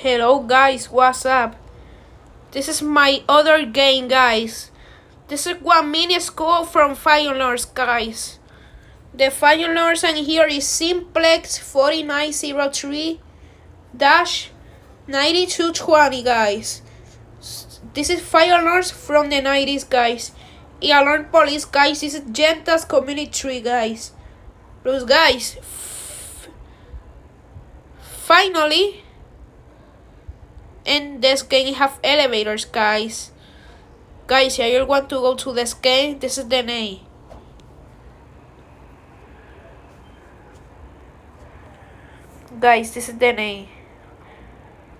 Hello guys, what's up? This is my other game, guys. This is one mini school from Finals, guys. The Finals and here is Simplex 4903 9220, guys. This is Finals from the 90s, guys. Alarm Police, guys. This is Genta's Community Tree, guys. Plus, guys, finally, in this game have elevators, guys. Guys, if you want to go to this game, this is the name. Guys, this is the name.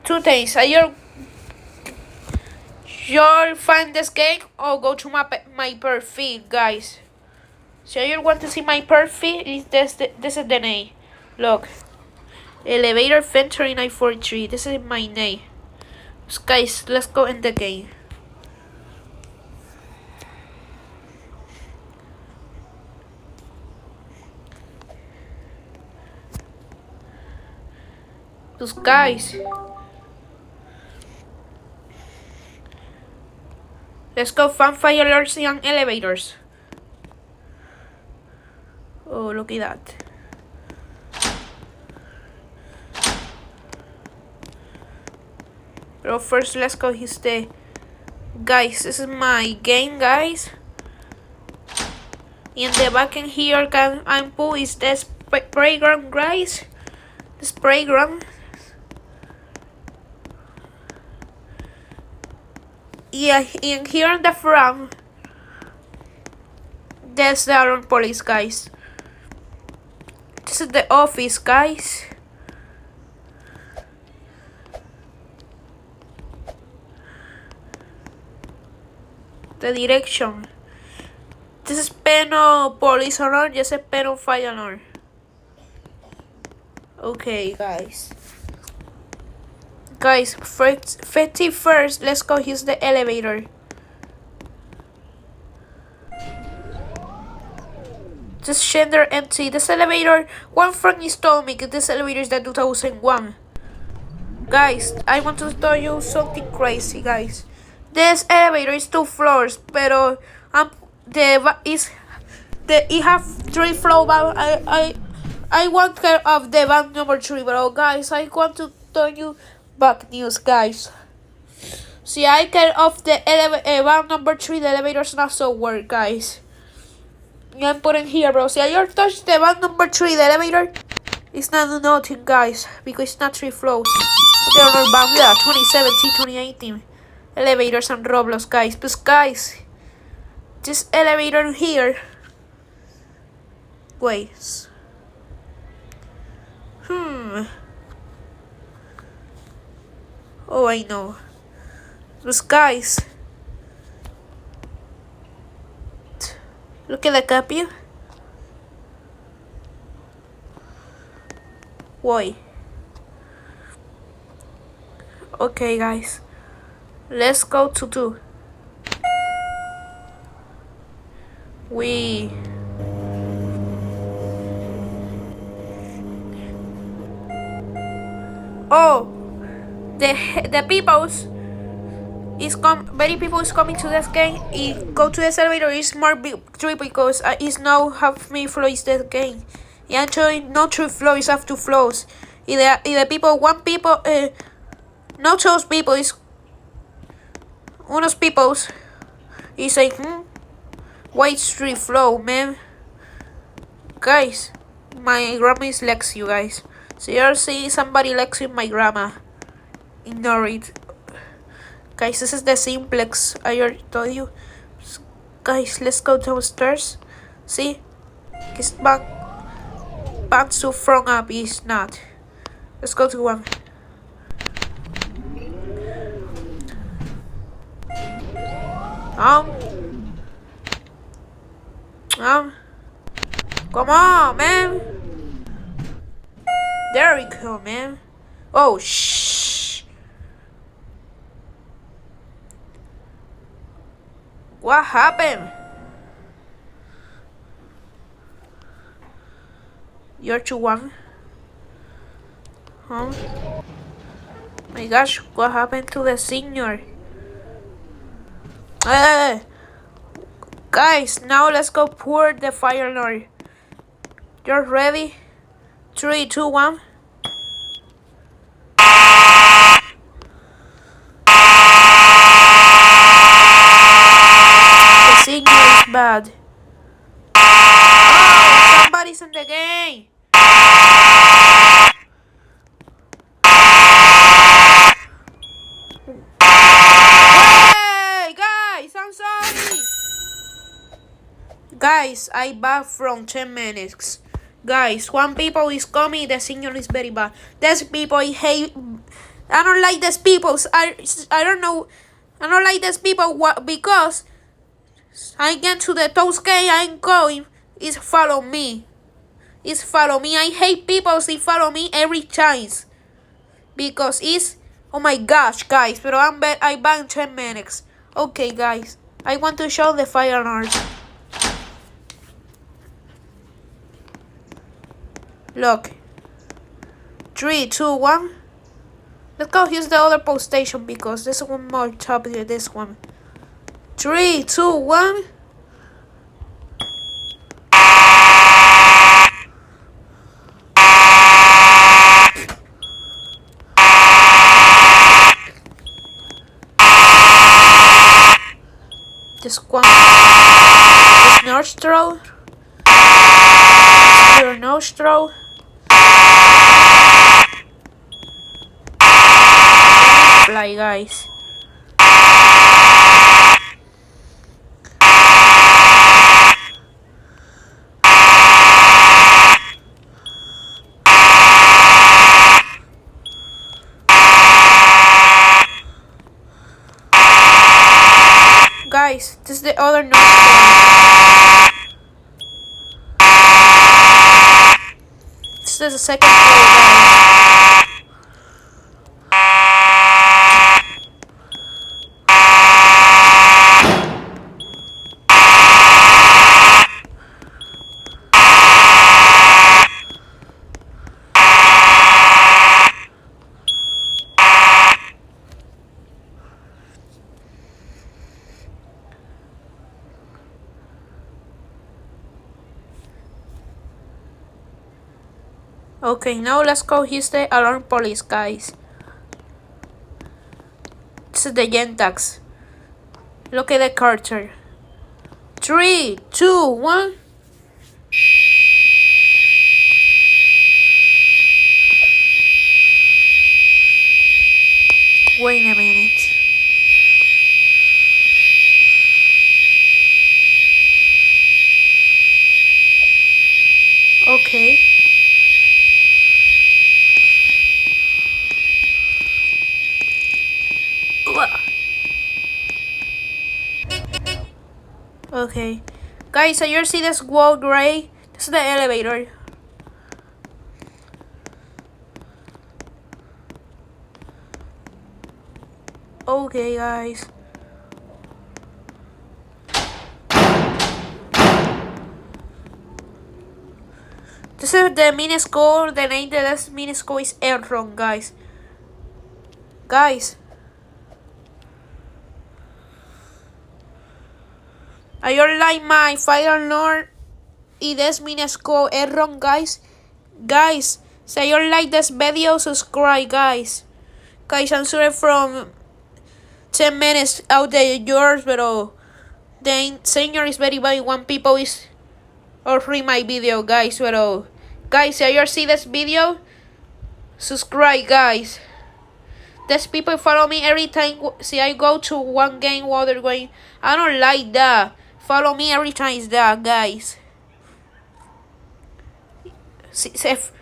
Two things. You'll find this game or go to my profile, guys. So you want to see my profile, this is the name. Look. Elevator Fan 3943. This is my name. So guys, let's go in the game. Those guys. Let's go find fire alerts and elevators. Oh, look at that. But first, let's go use the... Guys, this is my game, guys. In the back end here, I'm put is this playground, guys. This playground. Yeah, in here in the front, there's the Alarm Police, guys. This is the office, guys. The direction. This is Peno Police Alarm, this is Peno Fire Alarm. Okay, guys. Guys, first, let's go use the elevator. This Schindler empty. This elevator, one friend is told me that this elevator is the 2001. Guys, I want to tell you something crazy, guys. This elevator is 2 floors, pero it have 3 floors. But I want care of the van number 3, bro. Guys, I want to tell you bad news, guys. See, I care of the van number 3. The elevator's not so work, guys. I'm putting here, bro. See, I touch the van number 3. The elevator is not nothing, guys, because it's not 3 floors. There are van 2017, 2018 elevators and Roblox, guys. But guys, this elevator here. Wait. Oh, I know. But guys, look at the copy. Why? Okay, guys. Let's go to 2. Oh, the people's many people is coming to this game. If go to this elevator is more big because it's now have many floors this game. Yeah, actually not 3 floors, have 2 floors. If the people not those people is unos peoples is like why it's 3 floors, man. Guys, my grandma is Lex, you guys. So you're seeing somebody Lexing my grandma. Ignore it. Guys, this is the Simplex. I already told you. Guys, let's go downstairs. See? It's back so front up is not. Let's go to 1. Come on, man. There we go, man. Oh, shh. What happened? You're too 1. Huh? My gosh, what happened to the senior? Uh, Guys, now let's go pour the fire alarm. You're ready? 3, 2, 1. The signal is bad. Oh, somebody's in the game. Hey, guys, I'm sorry. Guys, I back from 10 minutes. Guys, one people is coming, the signal is very bad. These people I hate. I don't like these people. I don't know. I don't like these people because I get to the toast game I'm going. Is follow me. Is follow me. I hate people who follow me every time. Because it's oh my gosh, guys. But I ban 10 minutes. Okay, guys. I want to show the fire alarm. Look. 3, 2, 1. Let's go use the other post station because this one more top than this one. 3, 2, 1. This one is nostril. Your nostril. Fly, guys. Guys, this is the other nostril. This is the second floor, guys. Okay, now let's go use the alarm police, guys. This is the Gentax. Look at the Carter. 3, 2, 1. Wait a minute. Okay. Okay. Guys, you see this wall gray? This is the elevator. Okay, guys. This is the mini school. The name of this mini school is Elron, guys. Guys. I don't like my fire alarm in this mini school Elron, guys. Guys, so you like this video, subscribe, guys. Guys, I'm sorry from 10 minutes out there yours, but the senior is very bad when people is or read my video, guys. But guys, if you see this video, subscribe, guys. These people follow me every time. See, I go to one game while they're going. I don't like that. Follow me every time is that, guys. See, if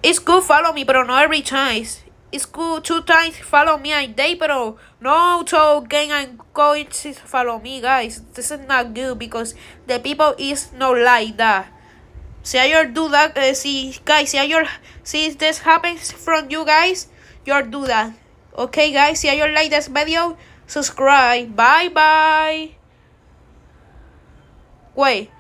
it's good, follow me, but not every time. It's good 2 times follow me a day, but no to game I'm going to follow me, guys. This is not good because the people is not like that. See, you do that. See, guys, see this happens from you guys, you do that. Okay, guys, see you like this video, subscribe. Bye bye. Wait.